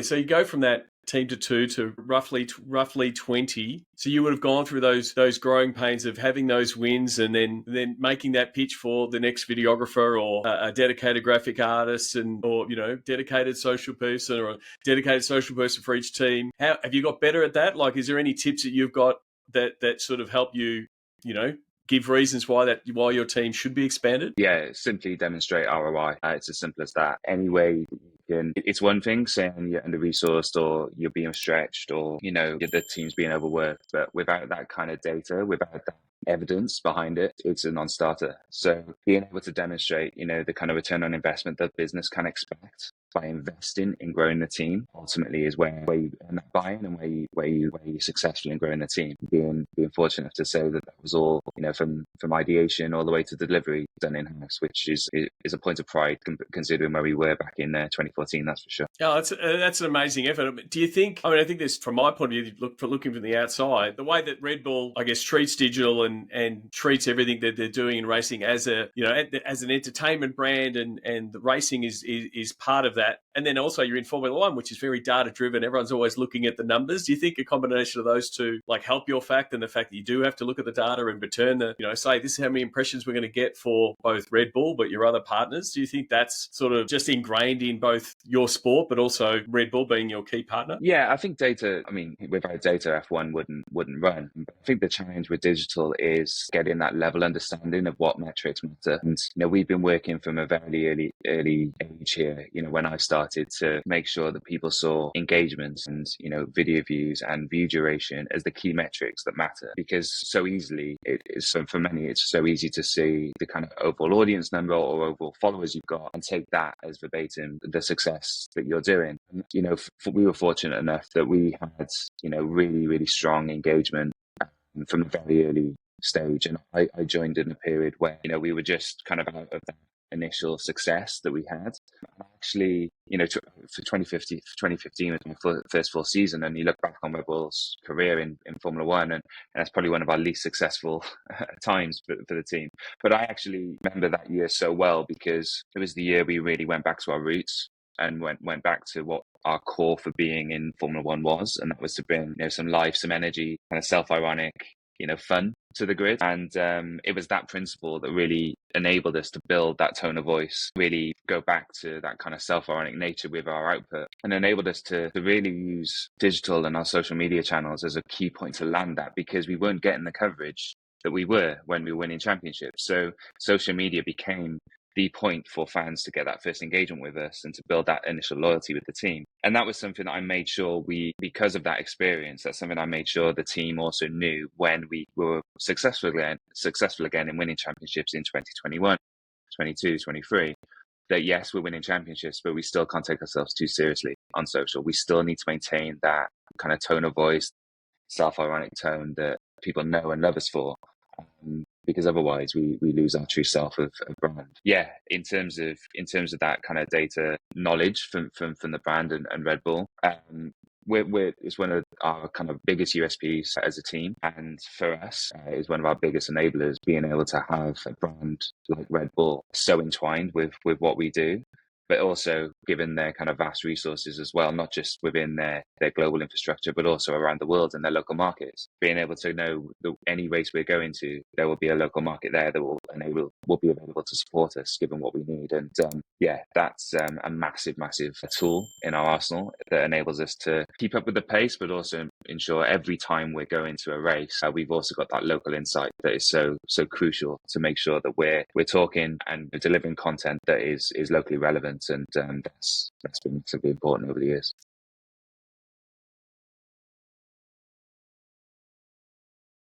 So you go from that team to two to roughly 20. So you would have gone through those growing pains of having those wins and then making that pitch for the next videographer or a dedicated graphic artist or dedicated social person or a dedicated social person for each team. How have you got better at that? Like, is there any tips that you've got that sort of help you, give reasons why your team should be expanded? Yeah, simply demonstrate ROI. It's as simple as that. Any way it's one thing saying you're under-resourced or you're being stretched or, the team's being overworked, but without that kind of data, without that evidence behind it, it's a non-starter. So being able to demonstrate, the kind of return on investment that business can expect by investing in growing the team ultimately is where you end that buy-in and where you're successful in growing the team. Being fortunate to say that was all, from ideation all the way to delivery done in-house, which is a point of pride considering where we were back in 2014, that's for sure. Yeah, that's an amazing effort. Do you think, I think this, from my point of view, looking from the outside, the way that Red Bull, I guess, treats digital and treats everything that they're doing in racing as an entertainment brand and the racing is part of that. And then also you're in Formula One, which is very data driven. Everyone's always looking at the numbers. Do you think a combination of those two, like, help your fact and the fact that you do have to look at the data and return say this is how many impressions we're going to get for both Red Bull, but your other partners? Do you think that's sort of just ingrained in both your sport, but also Red Bull being your key partner? Yeah, I think data, without data, F1 wouldn't run. But I think the challenge with digital is getting that level understanding of what metrics matter. And, we've been working from a very early age here, when I started, to make sure that people saw engagement and, video views and view duration as the key metrics that matter. Because so easily, for many, it's so easy to see the kind of overall audience number or overall followers you've got and take that as verbatim the success that you're doing. And, we were fortunate enough that we had, really, really strong engagement from a very early stage. And I joined in a period where, we were just kind of out of that initial success that we had. And actually, for 2015 was my first full season, and you look back on Red Bull's career in Formula One, and that's probably one of our least successful times for the team. But I actually remember that year so well because it was the year we really went back to our roots and went back to what our core for being in Formula One was, and that was to bring some life, some energy, kind of self-ironic, fun to the grid. And it was that principle that really enabled us to build that tone of voice, really go back to that kind of self-ironic nature with our output, and enabled us to really use digital and our social media channels as a key point to land that, because we weren't getting the coverage that we were when we were winning championships. So social media became the point for fans to get that first engagement with us and to build that initial loyalty with the team. And that was something that I made sure because of that experience, that's something I made sure the team also knew when we were successful again in winning championships in 2021, 22, 23, that yes, we're winning championships, but we still can't take ourselves too seriously on social. We still need to maintain that kind of tone of voice, self-ironic tone that people know and love us for. Because otherwise we lose our true self of brand. Yeah, in terms of that kind of data knowledge from the brand and Red Bull, it's one of our kind of biggest USPs as a team, and for us, is one of our biggest enablers, being able to have a brand like Red Bull so entwined with what we do, but also given their kind of vast resources as well, not just within their global infrastructure, but also around the world and their local markets. Being able to know that any race we're going to, there will be a local market there that will be available to support us, given what we need. And that's a massive tool in our arsenal that enables us to keep up with the pace, but also ensure every time we're going to a race, we've also got that local insight that is so crucial to make sure that we're talking and delivering content that is locally relevant. And that's been massively important over the years.